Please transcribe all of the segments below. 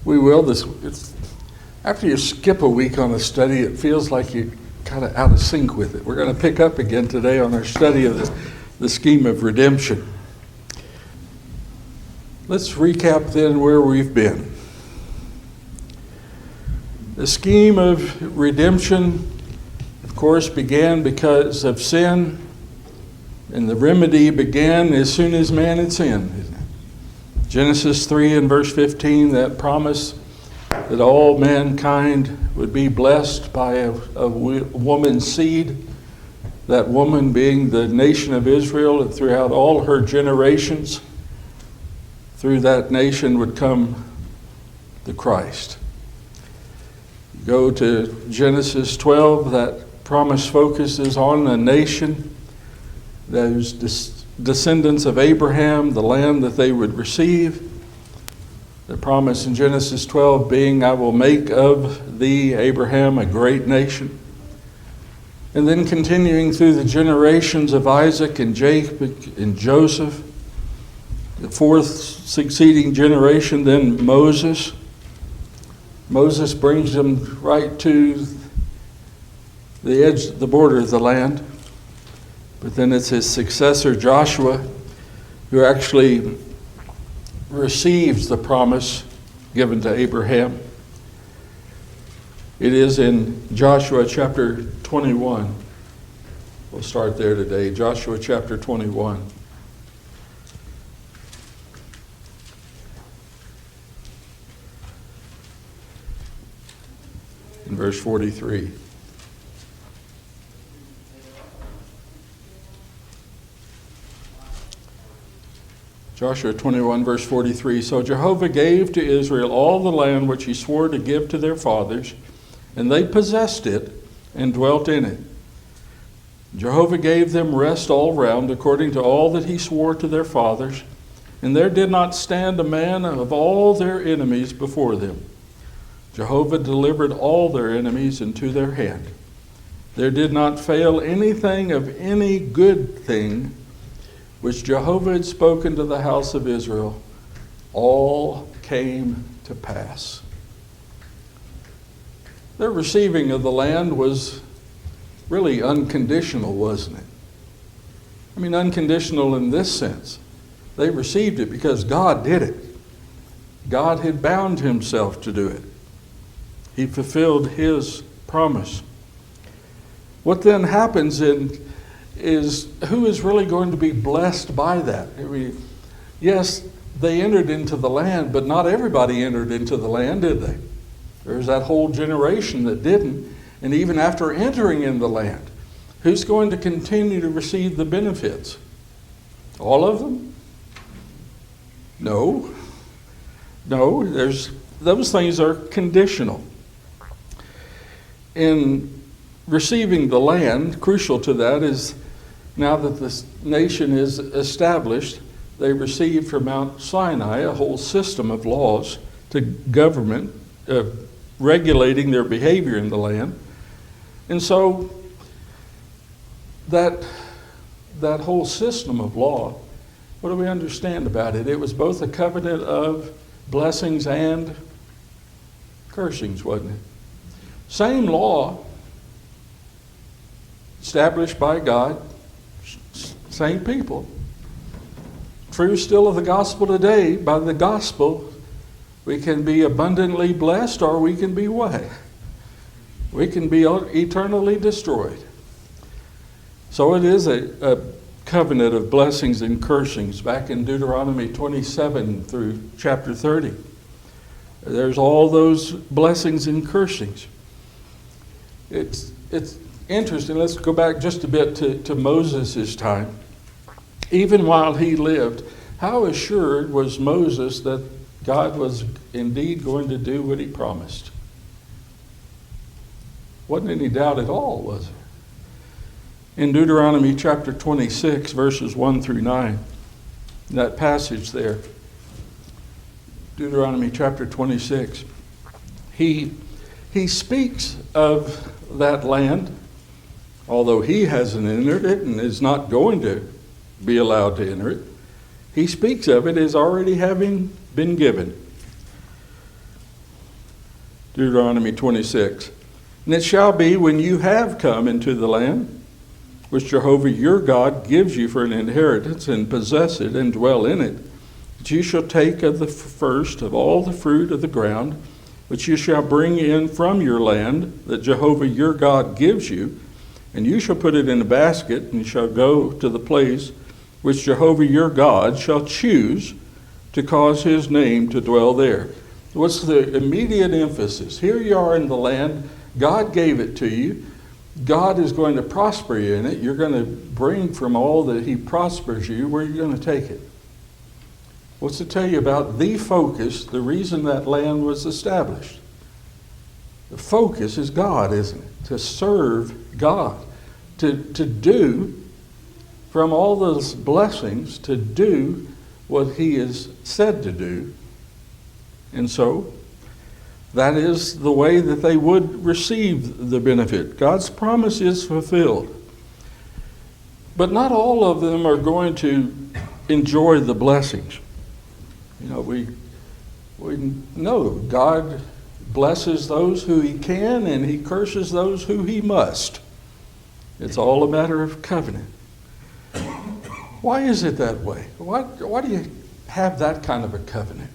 We will. After you skip a week on a study, it feels like you're kind of out of sync with it. We're going to pick up again today on our study of the scheme of redemption. Let's recap then where we've been. The scheme of redemption, of course, began because of sin, and the remedy began as soon as man had sinned. Genesis 3 and verse 15, that promise that all mankind would be blessed by a woman's seed, that woman being the nation of Israel, and throughout all her generations, through that nation would come the Christ. Go to Genesis 12, that promise focuses on a nation, those descendants of Abraham, the land that they would receive. The promise in Genesis 12 being, I will make of thee, Abraham, a great nation. And then continuing through the generations of Isaac and Jacob and Joseph, the fourth succeeding generation, then Moses. Moses brings them right to the edge, the border of the land. But then it's his successor, Joshua, who actually receives the promise given to Abraham. It is in Joshua chapter 21. We'll start there today. Joshua chapter 21. In verse 43. Joshua 21, verse 43. So Jehovah gave to Israel all the land which he swore to give to their fathers, and they possessed it and dwelt in it. Jehovah gave them rest all round, according to all that he swore to their fathers, and there did not stand a man of all their enemies before them. Jehovah delivered all their enemies into their hand. There did not fail anything of any good thing which Jehovah had spoken to the house of Israel. All came to pass. Their receiving of the land was really unconditional, wasn't it? I mean, unconditional in this sense. They received it because God did it. God had bound himself to do it. He fulfilled his promise. What then happens is who is really going to be blessed by that? I mean, yes, they entered into the land, but not everybody entered into the land, did they? There's that whole generation that didn't. And even after entering in the land, who's going to continue to receive the benefits? All of them? No. Those things are conditional. In receiving the land, crucial to that is now that this nation is established, they received from Mount Sinai a whole system of laws to government, regulating their behavior in the land. And so that whole system of law, what do we understand about it? It was both a covenant of blessings and cursings, wasn't it? Same law, established by God, same people. True still of the gospel today. By the gospel, we can be abundantly blessed, or we can be what? We can be eternally destroyed. So it is a covenant of blessings and cursings. Back in Deuteronomy 27 through chapter 30, there's all those blessings and cursings. It's interesting. Let's go back just a bit to Moses' time. Even while he lived, how assured was Moses that God was indeed going to do what he promised? Wasn't any doubt at all, was there? In Deuteronomy chapter 26, verses 1 through 9, that passage there, Deuteronomy chapter 26, he speaks of that land, although he hasn't entered it and is not going to be allowed to enter it. He speaks of it as already having been given. Deuteronomy 26. And it shall be when you have come into the land which Jehovah your God gives you for an inheritance, and possess it and dwell in it, that you shall take of the first of all the fruit of the ground, which you shall bring in from your land, that Jehovah your God gives you, and you shall put it in a basket, and shall go to the place which Jehovah your God shall choose to cause his name to dwell there. What's the immediate emphasis? Here you are in the land. God gave it to you. God is going to prosper you in it. You're going to bring from all that he prospers you. Where are you going to take it? What's to tell you about the focus, the reason that land was established? The focus is God, isn't it? To serve God. To do, from all those blessings, to do what he is said to do. And so, that is the way that they would receive the benefit. God's promise is fulfilled. But not all of them are going to enjoy the blessings. You know, we know God blesses those who he can, and he curses those who he must. It's all a matter of covenant. Why is it that way? Why do you have that kind of a covenant?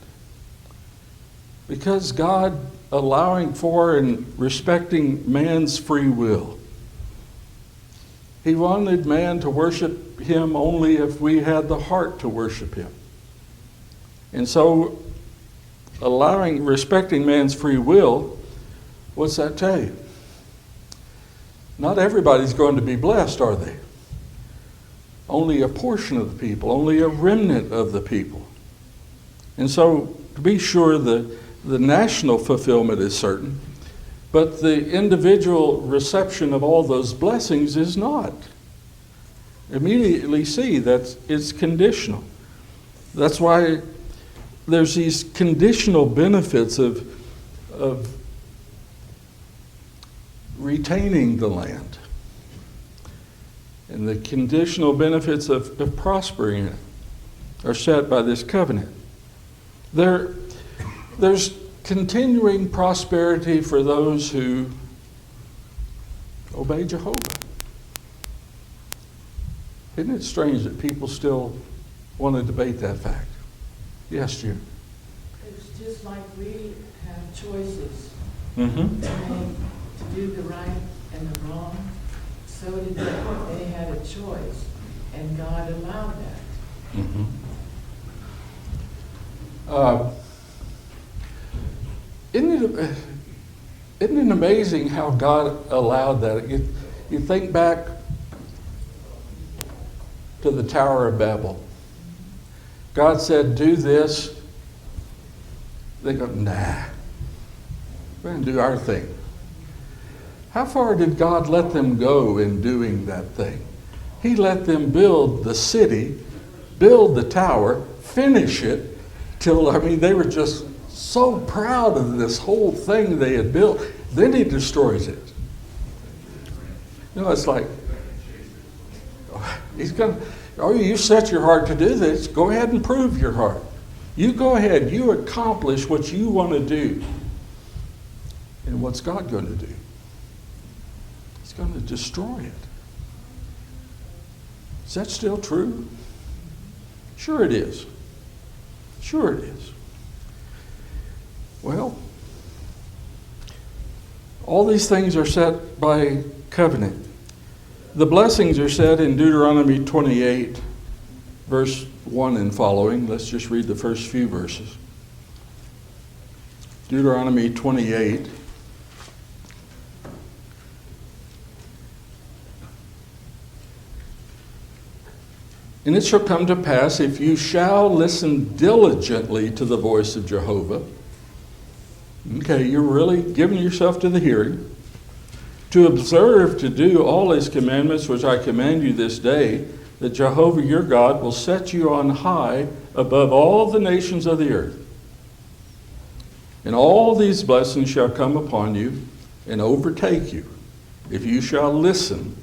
Because God allowing for and respecting man's free will. He wanted man to worship him only if we had the heart to worship him. And so, respecting man's free will, what's that tell you? Not everybody's going to be blessed, are they? Only a portion of the people, only a remnant of the people. And so, to be sure, the national fulfillment is certain, but the individual reception of all those blessings is not. Immediately see that it's conditional. That's why there's these conditional benefits of retaining the land, and the conditional benefits of prospering it are set by this covenant. There's continuing prosperity for those who obey Jehovah. Isn't it strange that people still want to debate that fact? Yes, Jim. It's just like we have choices. Mm-hmm. To do the right and the wrong. So did they. They had a choice, and God allowed that. Mm-hmm. Isn't it amazing how God allowed that? You think back to the Tower of Babel. God said, do this. They go, nah, we're going to do our thing. How far did God let them go in doing that thing? He let them build the city, build the tower, finish it, till, they were just so proud of this whole thing they had built. Then he destroys it. It's like, you set your heart to do this. Go ahead and prove your heart. You go ahead. You accomplish what you want to do. And what's God going to do? He's going to destroy it. Is that still true? Sure it is. Sure it is. Well, all these things are set by covenant. The blessings are set in Deuteronomy 28, verse 1 and following. Let's just read the first few verses. Deuteronomy 28. And it shall come to pass, if you shall listen diligently to the voice of Jehovah. Okay, you're really giving yourself to the hearing. To observe to do all his commandments which I command you this day, that Jehovah your God will set you on high above all the nations of the earth. And all these blessings shall come upon you and overtake you, if you shall listen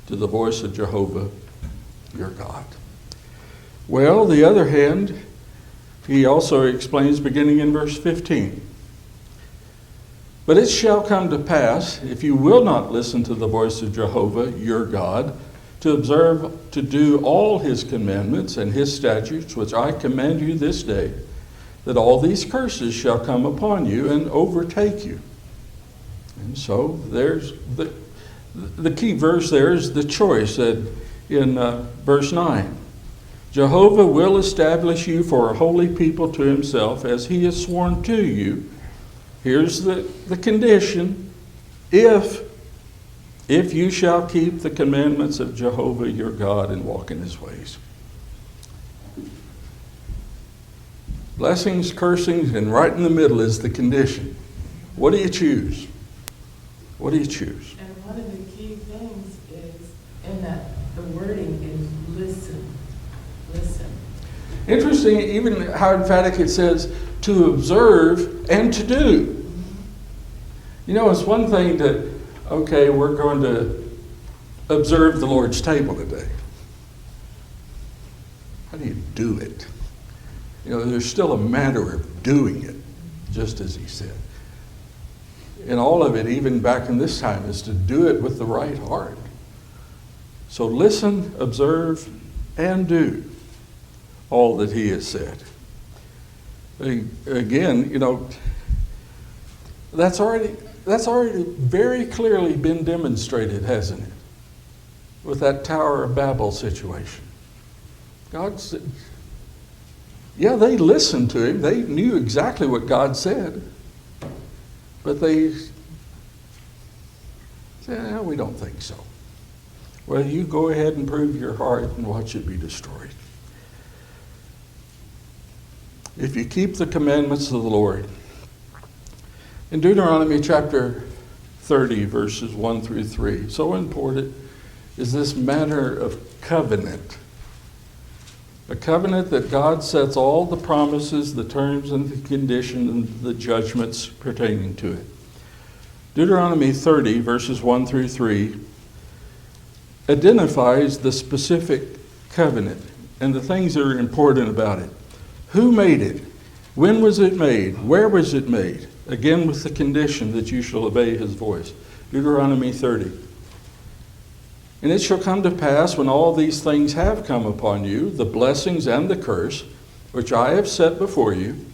to the voice of Jehovah your God. Well, the other hand, he also explains beginning in verse 15. But it shall come to pass, if you will not listen to the voice of Jehovah your God, to observe to do all his commandments and his statutes, which I command you this day, that all these curses shall come upon you and overtake you. And so there's the key verse there is the choice in verse 9. Jehovah will establish you for a holy people to himself, as he has sworn to you. Here's the condition: if you shall keep the commandments of Jehovah your God and walk in his ways. Blessings, cursings, and right in the middle is the condition. What do you choose? What do you choose? And one of the key things is, in that, the wording is listen. Listen. Interesting, even how emphatic it says to observe and to do. You know, it's one thing to, okay, we're going to observe the Lord's table today. How do you do it? You know, there's still a matter of doing it, just as he said. And all of it, even back in this time, is to do it with the right heart. So listen, observe, and do all that he has said. Again, you know, that's already very clearly been demonstrated, hasn't it? With that Tower of Babel situation. God said, yeah, they listened to him. They knew exactly what God said. But they said, we don't think so. Well, you go ahead and prove your heart and watch it be destroyed. If you keep the commandments of the Lord. In Deuteronomy chapter 30, verses 1 through 3, so important is this matter of covenant. A covenant that God sets all the promises, the terms, and the conditions, and the judgments pertaining to it. Deuteronomy 30, verses 1 through 3, identifies the specific covenant and the things that are important about it. Who made it? When was it made? Where was it made? Again, with the condition that you shall obey his voice. Deuteronomy 30. And it shall come to pass, when all these things have come upon you, the blessings and the curse, which I have set before you,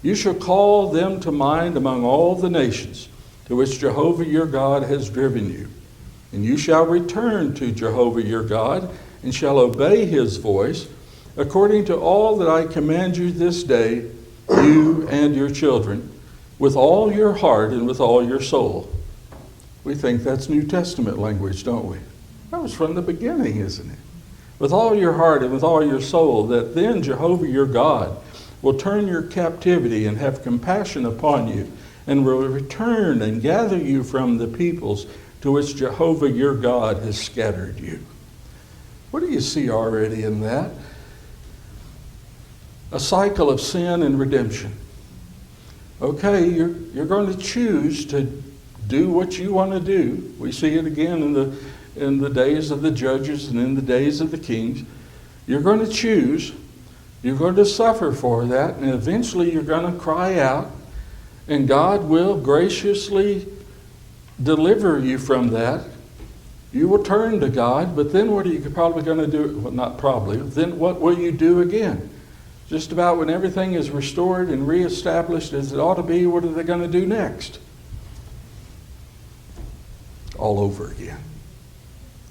you shall call them to mind among all the nations to which Jehovah your God has driven you. And you shall return to Jehovah your God, and shall obey his voice, according to all that I command you this day, you and your children, with all your heart and with all your soul. We think that's New Testament language, don't we? That was from the beginning, isn't it? With all your heart and with all your soul, that then Jehovah your God will turn your captivity and have compassion upon you, and will return and gather you from the peoples to which Jehovah your God has scattered you. What do you see already in that? A cycle of sin and redemption. Okay, you're going to choose to do what you want to do. We see it again in the days of the judges and in the days of the kings. You're going to choose. You're going to suffer for that, and eventually you're going to cry out, and God will graciously deliver you from that. You will turn to God, but then what are you probably going to do? Well, not probably. Then what will you do again? Just about when everything is restored and reestablished as it ought to be, what are they going to do next? All over again.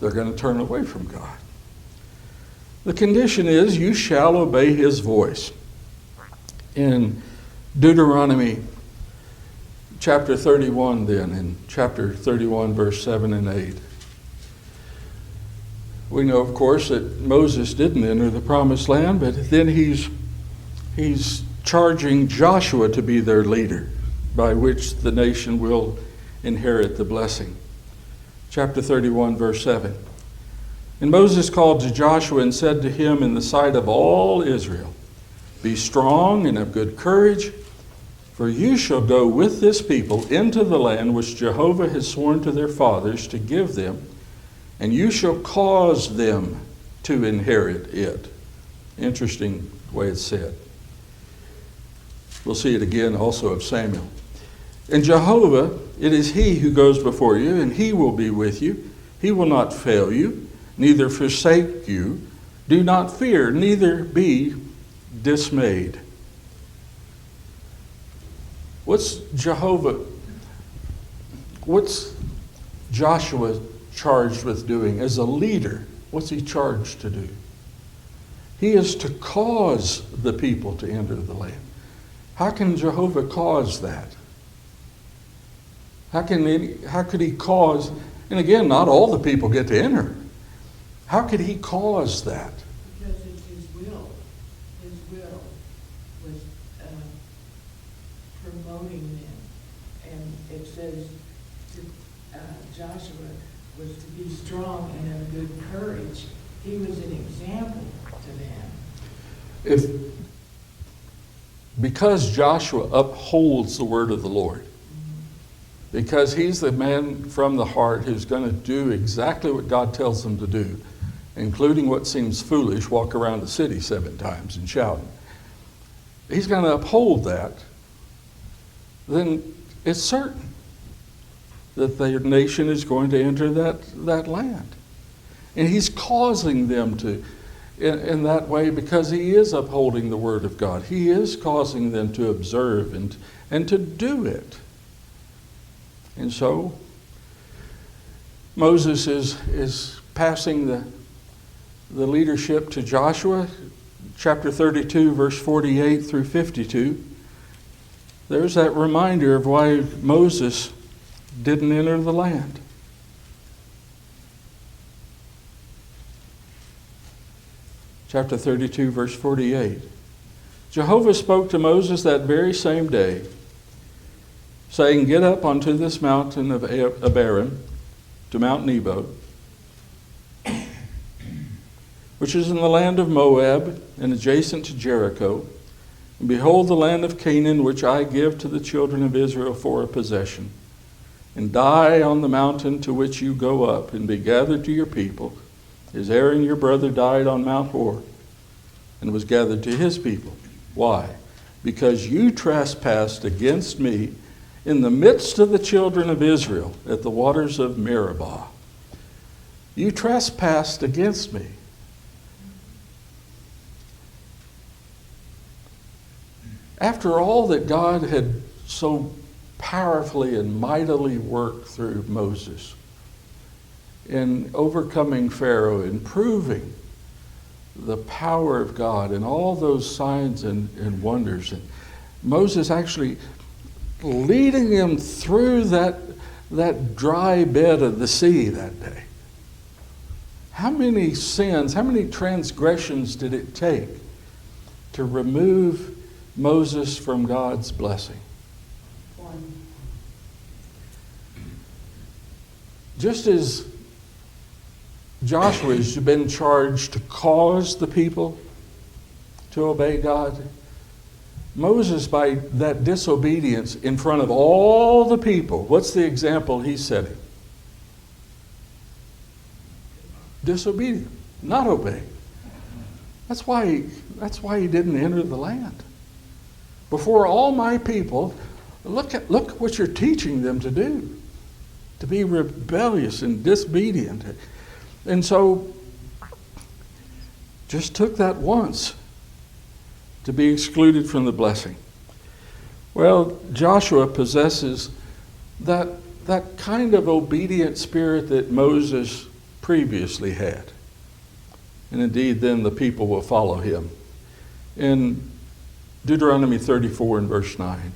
They're going to turn away from God. The condition is, you shall obey his voice. In Deuteronomy chapter 31 then, in chapter 31, verse 7 and 8, we know, of course, that Moses didn't enter the promised land, but then he's charging Joshua to be their leader, by which the nation will inherit the blessing. Chapter 31, verse 7. And Moses called to Joshua and said to him in the sight of all Israel, be strong and of good courage, for you shall go with this people into the land which Jehovah has sworn to their fathers to give them, and you shall cause them to inherit it. Interesting way it's said. We'll see it again also of Samuel. And Jehovah, it is he who goes before you, and he will be with you. He will not fail you, neither forsake you. Do not fear, neither be dismayed. What's Joshua charged with doing as a leader? What's he charged to do? He is to cause the people to enter the land. How can Jehovah cause that? How could he cause, and again, not all the people get to enter. How could he cause that? Because it's his will. His will was promoting them. And it says Joshua was to be strong and of good courage. He was an example to them. Because Joshua upholds the word of the Lord, because he's the man from the heart who's going to do exactly what God tells him to do, including what seems foolish, walk around the city 7 times and shout. He's going to uphold that. Then it's certain that the nation is going to enter that land. And he's causing them to, in that way, because he is upholding the word of God. He is causing them to observe and to do it. And so Moses is passing the leadership to Joshua, chapter 32, verse 48 through 52. There's that reminder of why Moses didn't enter the land. Chapter 32, verse 48. Jehovah spoke to Moses that very same day, saying, "Get up onto this mountain of Abarim, to Mount Nebo, which is in the land of Moab and adjacent to Jericho. And behold the land of Canaan, which I give to the children of Israel for a possession. And die on the mountain to which you go up, and be gathered to your people, as Aaron your brother died on Mount Hor, and was gathered to his people. Why? Because you trespassed against me in the midst of the children of Israel at the waters of Meribah." You trespassed against me. After all that God had so powerfully and mightily worked through Moses in overcoming Pharaoh and proving the power of God and all those signs and wonders, and Moses actually leading them through that dry bed of the sea that day. How many sins, how many transgressions did it take to remove Moses from God's blessing? One. Just as Joshua has been charged to cause the people to obey God, Moses, by that disobedience in front of all the people, what's the example he's setting? Disobedient, not obeying. That's why he didn't enter the land. Before all my people, look what you're teaching them to do, to be rebellious and disobedient. And so, just took that once to be excluded from the blessing. Well, Joshua possesses that kind of obedient spirit that Moses previously had. And indeed, then the people will follow him. In Deuteronomy 34 and verse 9.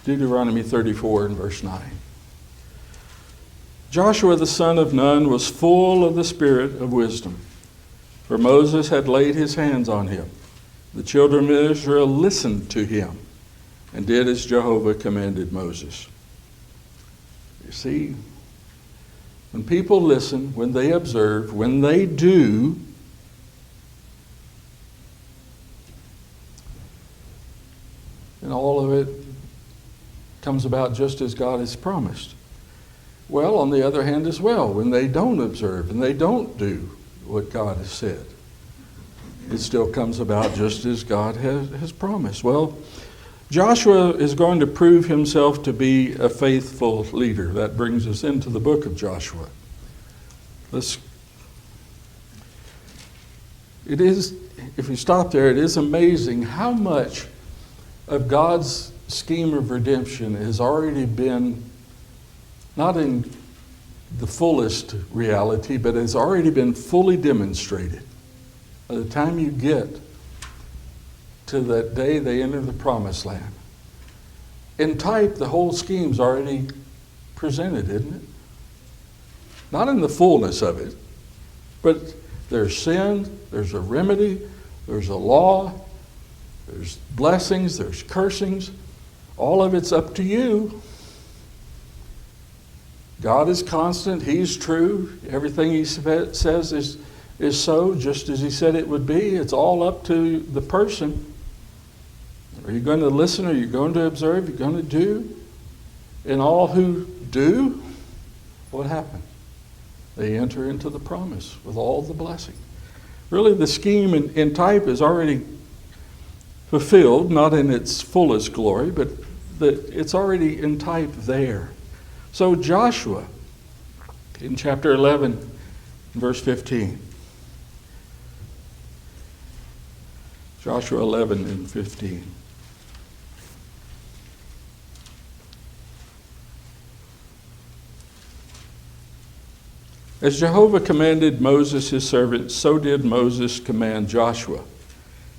Deuteronomy 34 and verse 9. Joshua the son of Nun was full of the spirit of wisdom, for Moses had laid his hands on him. The children of Israel listened to him and did as Jehovah commanded Moses. You see, when people listen, when they observe, when they do, and all of it comes about just as God has promised. Well, on the other hand as well, when they don't observe and they don't do what God has said, it still comes about just as God has promised. Well, Joshua is going to prove himself to be a faithful leader. That brings us into the book of Joshua. It is, if you stop there, it is amazing how much of God's scheme of redemption has already been, not in the fullest reality, but has already been fully demonstrated. By the time you get to that day they enter the promised land. In type, the whole scheme's already presented, isn't it? Not in the fullness of it, but there's sin, there's a remedy, there's a law, there's blessings, there's cursings. All of it's up to you. God is constant, He's true. Everything He says is so, just as He said it would be. It's all up to the person. Are you going to listen? Are you going to observe? Are you going to do? And all who do, what happens? They enter into the promise with all the blessing. Really, the scheme in type is already fulfilled, not in its fullest glory, but it's already in type there. So Joshua, in chapter 11, verse 15. Joshua 11 and 15. As Jehovah commanded Moses his servant, so did Moses command Joshua.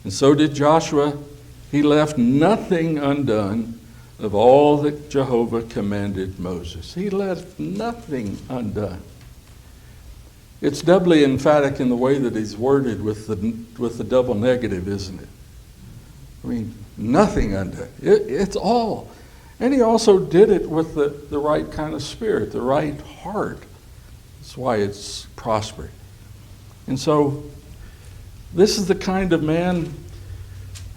And so did Joshua. He left nothing undone of all that Jehovah commanded Moses. He left nothing undone. It's doubly emphatic in the way that he's worded with the double negative, isn't it? I mean, nothing undone. It's all. And he also did it with the right kind of spirit, the right heart. That's why it's prospering. And so this is the kind of man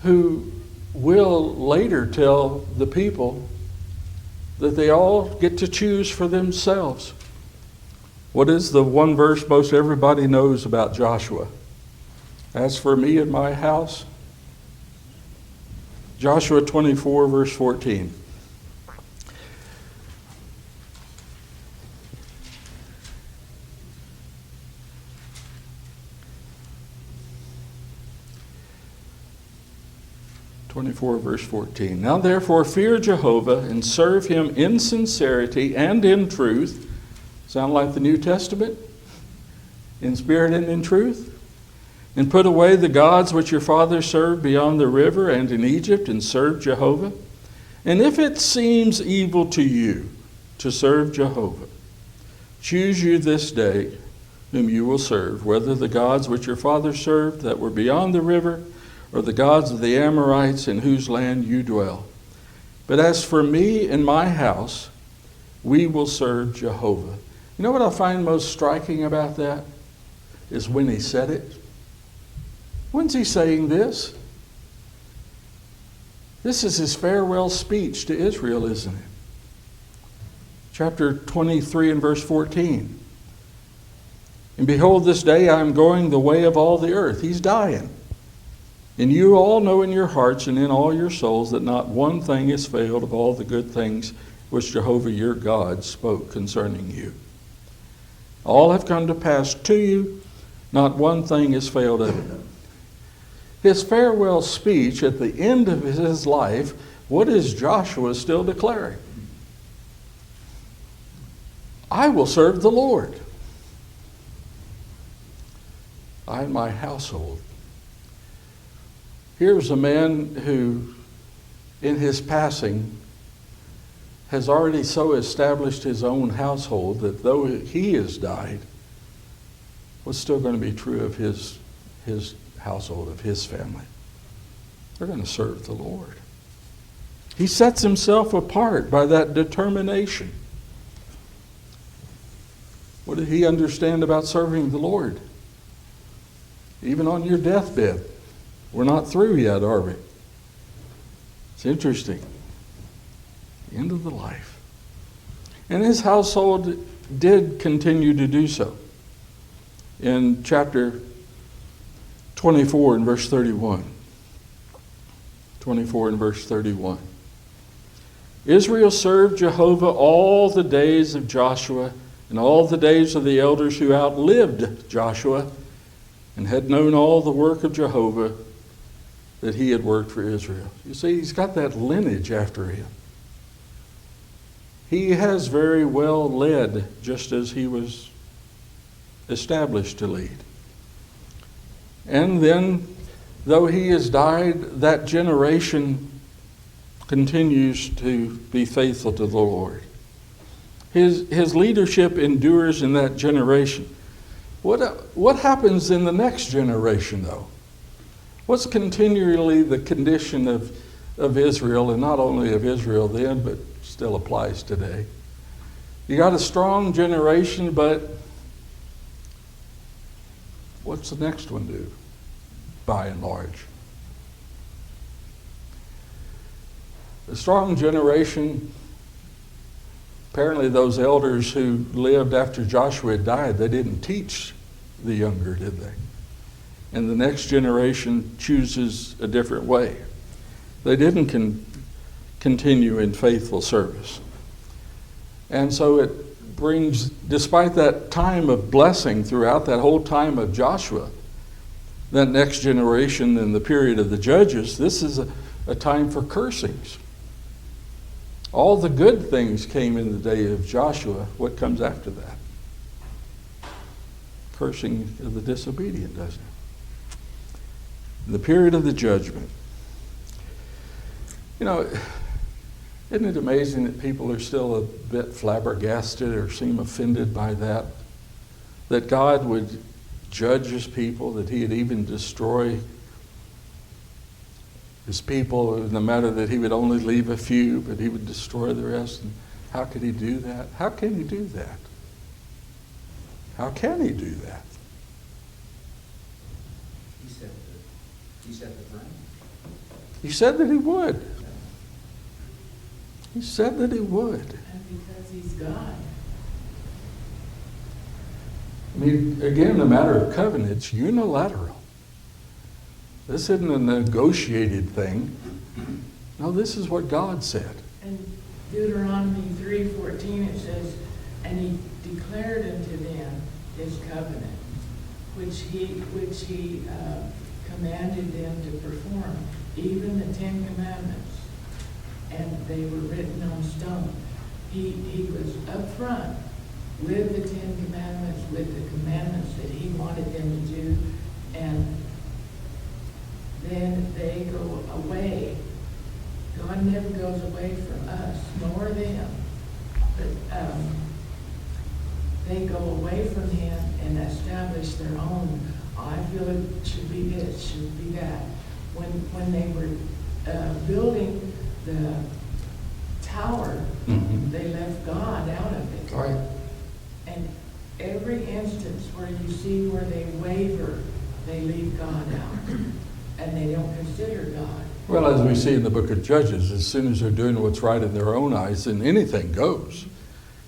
who will later tell the people that they all get to choose for themselves. What is the one verse most everybody knows about Joshua? As for me and my house, Joshua 24, verse 14. Verse 14. Now therefore fear Jehovah and serve Him in sincerity and in truth. Sound like the New Testament? In spirit and in truth. And put away the gods which your fathers served beyond the river and in Egypt, and serve Jehovah. And if it seems evil to you to serve Jehovah, choose you this day whom you will serve, whether the gods which your fathers served that were beyond the river, or the gods of the Amorites in whose land you dwell. But as for me and my house, we will serve Jehovah. You know what I find most striking about that? Is when he said it. When's he saying this? This is his farewell speech to Israel, isn't it? Chapter 23 and verse 14. And behold, this day I am going the way of all the earth. He's dying. And you all know in your hearts and in all your souls that not one thing has failed of all the good things which Jehovah your God spoke concerning you. All have come to pass to you, not one thing has failed of it. His farewell speech at the end of his life, what is Joshua still declaring? I will serve the Lord. I and my household. Here's a man who, in his passing, has already so established his own household that though he has died, what's still going to be true of his household, of his family? They're going to serve the Lord. He sets himself apart by that determination. What did he understand about serving the Lord? Even on your deathbed. We're not through yet, are we? It's interesting. The end of the life. And his household did continue to do so. In chapter 24 and verse 31. 24 and verse 31. Israel served Jehovah all the days of Joshua and all the days of the elders who outlived Joshua and had known all the work of Jehovah that he had worked for Israel. You see, he's got that lineage after him. He has very well led just as he was established to lead. And then, though he has died, that generation continues to be faithful to the Lord. His leadership endures in that generation. What happens in the next generation, though? What's continually the condition of Israel, and not only of Israel then, but still applies today? You got a strong generation, but what's the next one do, by and large? A strong generation, apparently those elders who lived after Joshua had died, they didn't teach the younger, did they? And the next generation chooses a different way. They didn't continue in faithful service. And so it brings, despite that time of blessing throughout that whole time of Joshua, that next generation in the period of the judges, this is a time for cursings. All the good things came in the day of Joshua. What comes after that? Cursing of the disobedient, doesn't it? The period of the judgment. You know, isn't it amazing that people are still a bit flabbergasted or seem offended by that? That God would judge his people, that he'd even destroy his people in the matter that he would only leave a few, but he would destroy the rest. And how could he do that? How can he do that? How can he do that? He set the plan. He said that he would. He said that he would. And because he's God. I mean, again, the matter of covenant, it's unilateral. This isn't a negotiated thing. No, this is what God said. In Deuteronomy 3:14 it says, and he declared unto them his covenant, which he commanded them to perform, even the 10 Commandments. And they were written on stone. He was up front with the 10 Commandments, with the commandments that he wanted them to do, and then they go away. God never goes away from us, nor them. But they go away from him and establish their own. I feel it should be this, should be that. When they were building the tower, they left God out of it. Right. And every instance where you see where they waver, they leave God out. And they don't consider God. Well, as we see in the book of Judges, as soon as they're doing what's right in their own eyes, then anything goes.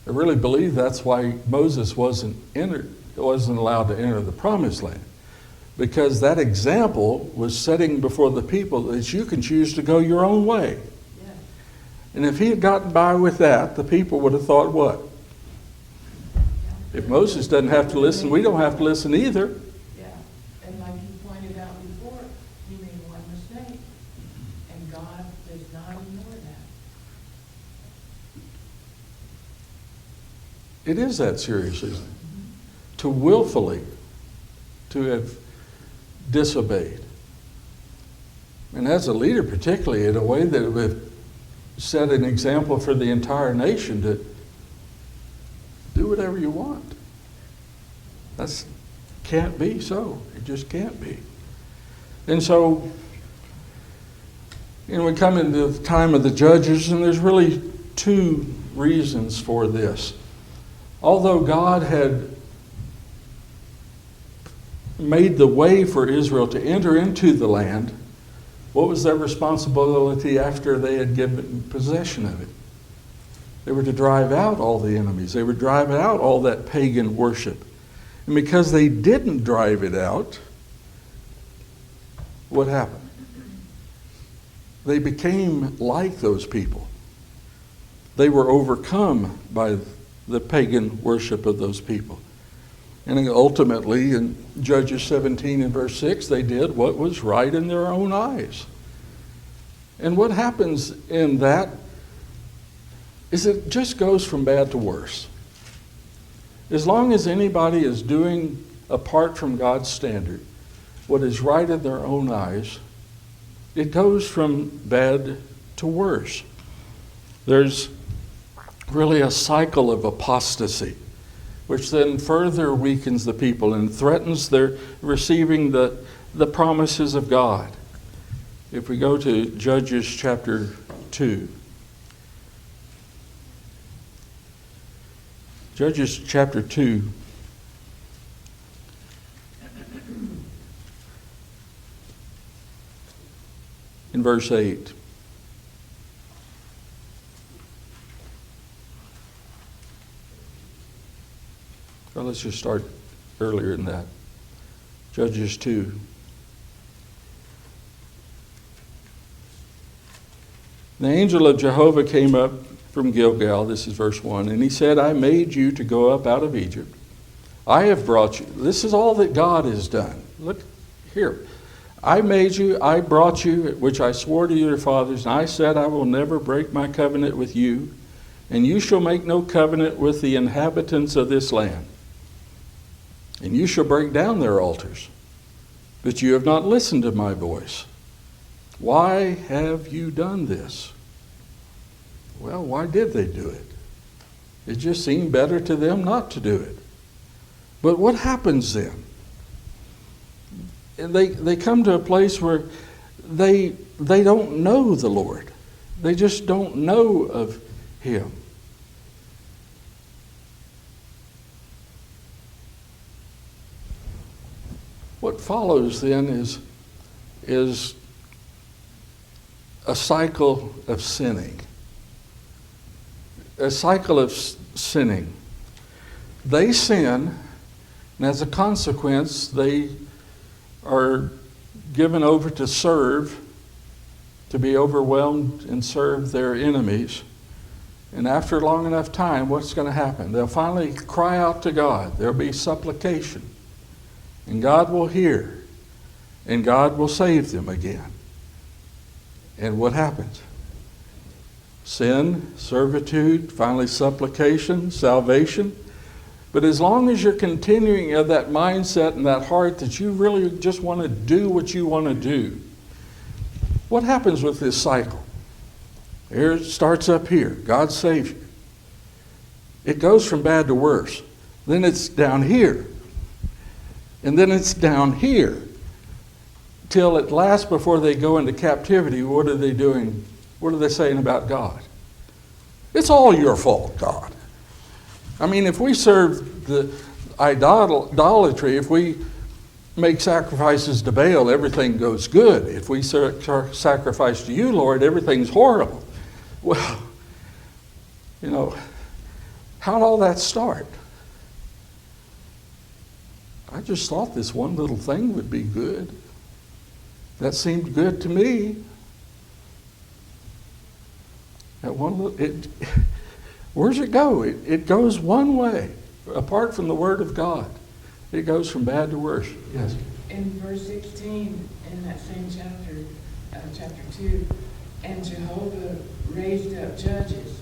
I really believe that's why Moses wasn't allowed to enter the promised land. Because that example was setting before the people that you can choose to go your own way. Yeah. And if he had gotten by with that, the people would have thought what? If Moses doesn't have to listen, we don't have to listen either. Yeah. And like you pointed out before, he made one mistake. And God does not ignore that. It is that serious, isn't it? To willfully, to have disobeyed. And as a leader particularly, in a way that would set an example for the entire nation to do whatever you want. That's can't be so. It just can't be. And so, we come into the time of the judges, and there's really two reasons for this. Although God had made the way for Israel to enter into the land, what was their responsibility after they had given possession of it? They were to drive out all the enemies. They were to drive out all that pagan worship. And because they didn't drive it out, what happened? They became like those people. They were overcome by the pagan worship of those people. And ultimately, in Judges 17 and verse 6, they did what was right in their own eyes. And what happens in that is it just goes from bad to worse. As long as anybody is doing, apart from God's standard, what is right in their own eyes, it goes from bad to worse. There's really a cycle of apostasy, which then further weakens the people and threatens their receiving the promises of God. If we go to Judges chapter 2. Judges chapter 2. In verse 8. Well, let's just start earlier than that. Judges 2. The angel of Jehovah came up from Gilgal, this is verse 1, and he said, I made you to go up out of Egypt. I have brought you. This is all that God has done. Look here. I made you, I brought you, which I swore to your fathers, and I said, I will never break my covenant with you, and you shall make no covenant with the inhabitants of this land. And you shall break down their altars. But you have not listened to my voice. Why have you done this? Well, why did they do it? It just seemed better to them not to do it. But what happens then? And they come to a place where they don't know the Lord. They just don't know of Him. What follows then is a cycle of sinning. A cycle of sinning. They sin, and as a consequence, they are given over to serve, to be overwhelmed and serve their enemies. And after a long enough time, what's going to happen? They'll finally cry out to God. There'll be supplication. And God will hear. And God will save them again. And what happens? Sin, servitude, finally supplication, salvation. But as long as you're continuing of that mindset and that heart that you really just want to do what you want to do, what happens with this cycle? Here it starts up here. God saves you. It goes from bad to worse. Then it's down here. And then it's down here. Till at last, before they go into captivity, what are they doing? What are they saying about God? It's all your fault, God. I mean, if we serve the idolatry, if we make sacrifices to Baal, everything goes good. If we sacrifice to you, Lord, everything's horrible. Well, you know, how'd all that start? I just thought this one little thing would be good. That seemed good to me. That one little, where's it go? It goes one way. Apart from the Word of God, it goes from bad to worse. Yes? In verse 16, in that same chapter, chapter 2, and Jehovah raised up judges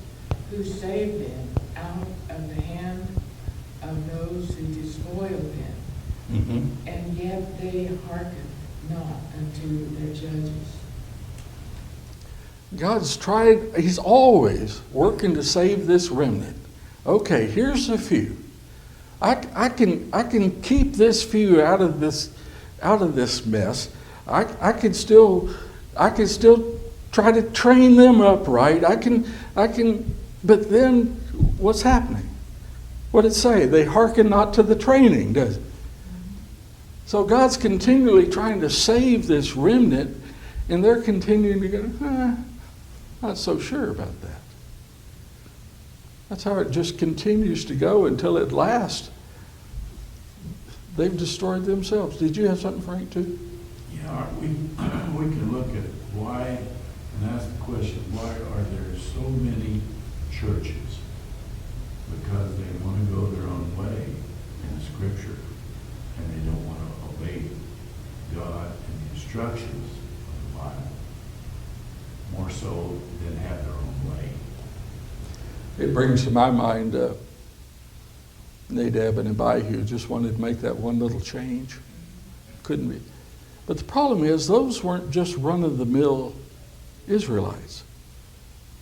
who saved them out of the hand of those who despoiled them. Mm-hmm. And yet they hearkened not unto their judges. God's tried, He's always working to save this remnant. Okay, here's a few. I can keep this few out of this mess. I can still try to train them up right. I can but then what's happening? What did it say? They hearken not to the training, does it? So God's continually trying to save this remnant, and they're continuing to go, not so sure about that. That's how it just continues to go until at last they've destroyed themselves. Did you have something, Frank, too? Yeah, We can look at why, and ask the question, why are there so many churches? Because they want to go their own way in the Scripture, and they don't want to obey God and the instructions of the Bible, more so than have their own way. It brings to my mind Nadab and Abihu just wanted to make that one little change. Couldn't be. But the problem is, those weren't just run-of-the-mill Israelites.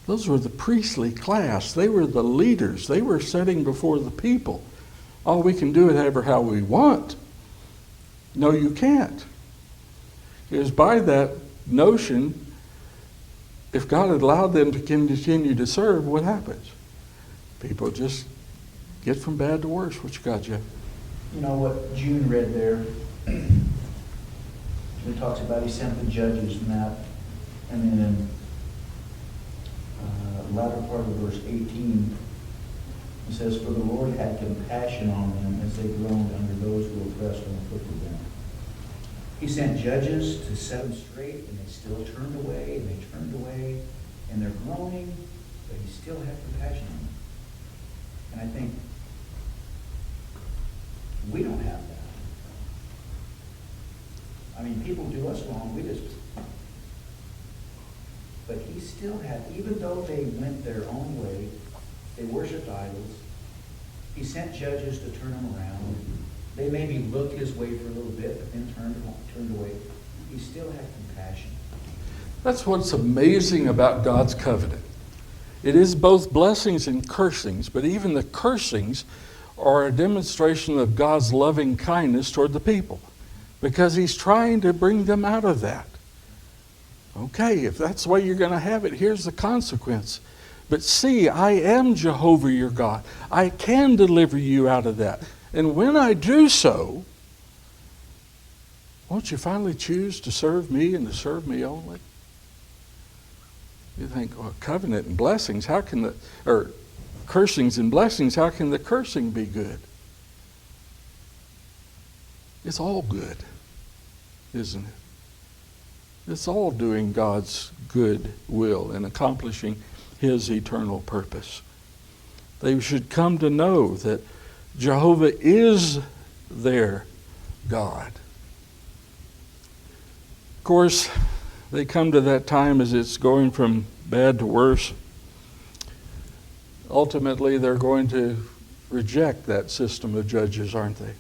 Those were the priestly class. They were the leaders. They were setting before the people. Oh, we can do it ever how we want. No, you can't. It was by that notion, if God had allowed them to continue to serve, what happens? People just get from bad to worse. What you got, Jeff? You know what June read there? It talks about he sent the judges and that. And then in the latter part of verse 18, it says, "For the Lord had compassion on them as they groaned under those who oppressed and afflicted them." He sent judges to set them straight, and they still turned away, and they turned away, and they're groaning, but he still had compassion on them. And I think we don't have that. I mean, people do us wrong, we just... But he still had, even though they went their own way, they worshiped idols, he sent judges to turn them around. They maybe looked his way for a little bit, but then turned away. He still had compassion. That's what's amazing about God's covenant. It is both blessings and cursings, but even the cursings are a demonstration of God's loving kindness toward the people, because he's trying to bring them out of that. Okay, if that's the way you're going to have it, here's the consequence. But see, I am Jehovah your God. I can deliver you out of that. And when I do so, won't you finally choose to serve me and to serve me only? You think, well, covenant and blessings, how can the, or cursings and blessings, how can the cursing be good? It's all good, isn't it? It's all doing God's good will and accomplishing his eternal purpose. They should come to know that Jehovah is their God. Of course, they come to that time as it's going from bad to worse. Ultimately, they're going to reject that system of judges, aren't they?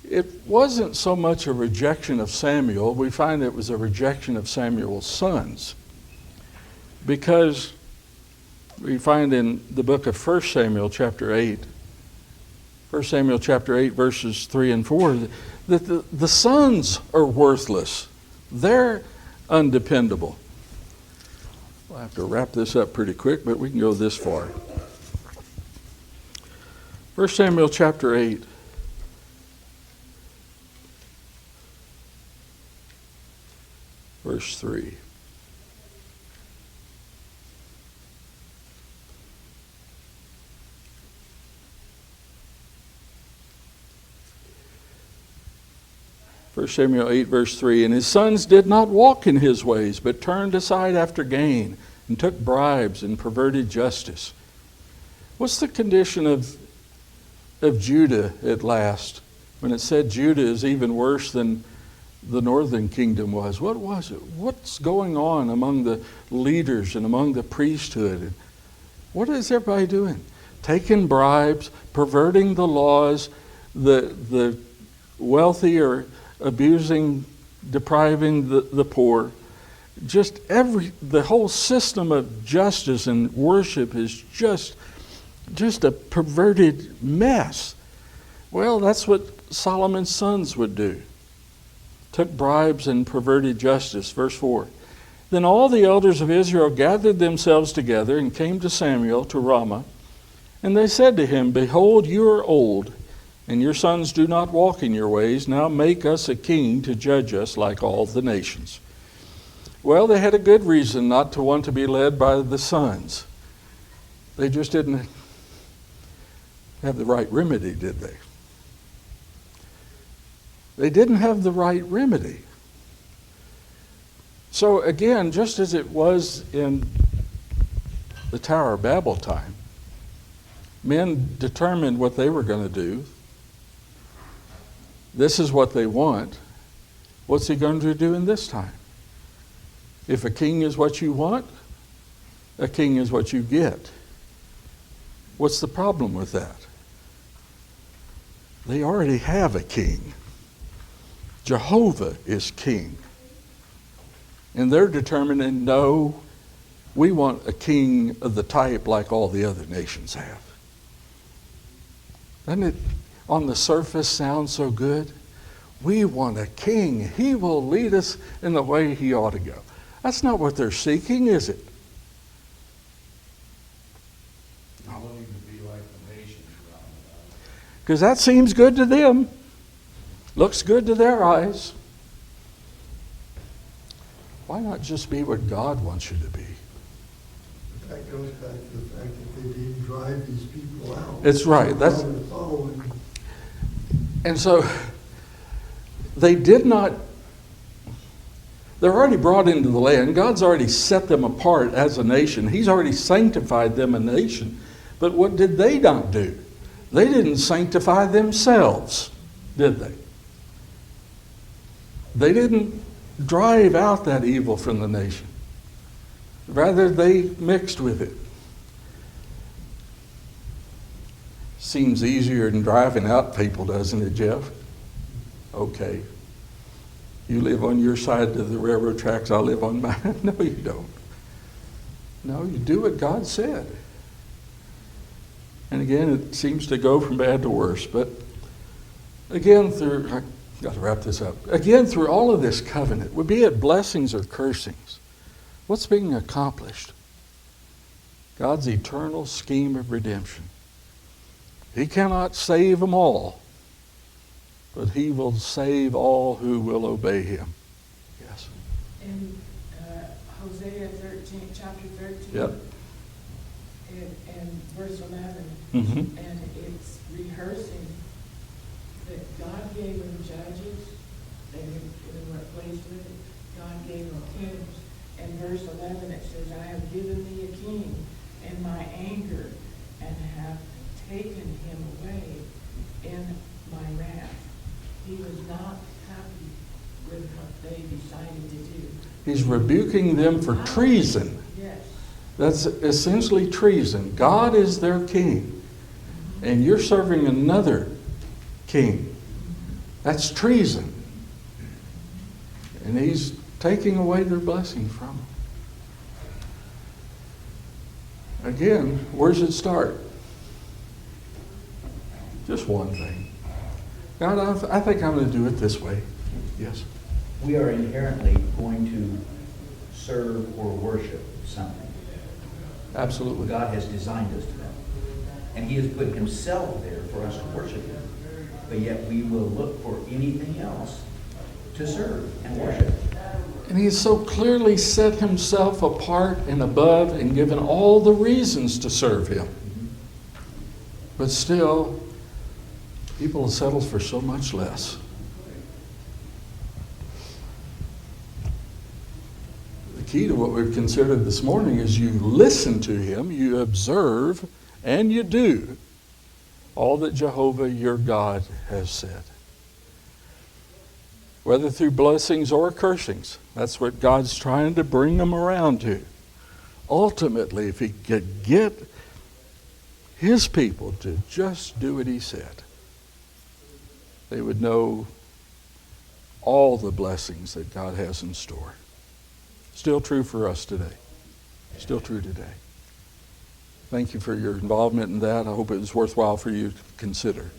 It wasn't so much a rejection of Samuel. We find it was a rejection of Samuel's sons. Because we find in the book of 1 Samuel chapter 8, 1 Samuel chapter 8 verses 3 and 4, that the sons are worthless. They're undependable. We'll have to wrap this up pretty quick, but we can go this far. 1 Samuel chapter 8. Verse 3. First Samuel 8, verse 3, "And his sons did not walk in his ways, but turned aside after gain, and took bribes, and perverted justice." What's the condition of Judah at last? When it said Judah is even worse than the northern kingdom was. What was it? What's going on among the leaders and among the priesthood? What is everybody doing? Taking bribes, perverting the laws, the wealthy are abusing, depriving the poor. Just the whole system of justice and worship is just a perverted mess. Well, that's what Solomon's sons would do. Took bribes and perverted justice. Verse 4. "Then all the elders of Israel gathered themselves together and came to Samuel to Ramah. And they said to him, 'Behold, you are old, and your sons do not walk in your ways. Now make us a king to judge us like all the nations.'" Well, they had a good reason not to want to be led by the sons. They just didn't have the right remedy, did they? They didn't have the right remedy. So again, just as it was in the Tower of Babel time, men determined what they were going to do. This is what they want. What's he going to do in this time? If a king is what you want, a king is what you get. What's the problem with that? They already have a king. Jehovah is king. And they're determining, no, we want a king of the type like all the other nations have. Doesn't it, on the surface, sound so good? We want a king. He will lead us in the way he ought to go. That's not what they're seeking, is it? They're wanting to be like the nations around about. Because that seems good to them. Looks good to their eyes. Why not just be what God wants you to be? That goes back to the fact that they didn't drive these people out. It's right. That's, They were following. and so they did not, they're already brought into the land. God's already set them apart as a nation. He's already sanctified them a nation. But what did they not do? They didn't sanctify themselves, did they? They didn't drive out that evil from the nation. Rather, they mixed with it. Seems easier than driving out people, doesn't it, Jeff? Okay. You live on your side of the railroad tracks, I live on mine. No, you don't. No, you do what God said. And again, it seems to go from bad to worse. But again, I got to wrap this up. Again, through all of this covenant, be it blessings or cursings, what's being accomplished? God's eternal scheme of redemption. He cannot save them all, but he will save all who will obey him. Yes. In Hosea 13, chapter 13, Yep. and verse 11, Mm-hmm. and it's rehearsing that God gave them judges, they were pleased with it. God gave them kings. And verse 11 it says, I have given thee a king in my anger, and have taken him away in my wrath. He was not happy with what they decided to do. He's rebuking them for treason. Yes. That's essentially treason. God is their king, and you're serving another king. That's treason. And he's taking away their blessing from them. Again, where does it start? Just one thing. God, I think I'm going to do it this way. Yes. We are inherently going to serve or worship something. Absolutely. God has designed us to that. And he has put himself there for us to worship him. But yet we will look for anything else to serve and worship. And he's so clearly set himself apart and above and given all the reasons to serve him. But still, people settle for so much less. The key to what we've considered this morning is you listen to him, you observe, and you do all that Jehovah your God has said. Whether through blessings or cursings, that's what God's trying to bring them around to. Ultimately, if he could get his people to just do what he said, they would know all the blessings that God has in store. Still true for us today. Still true today. Thank you for your involvement in that. I hope it was worthwhile for you to consider.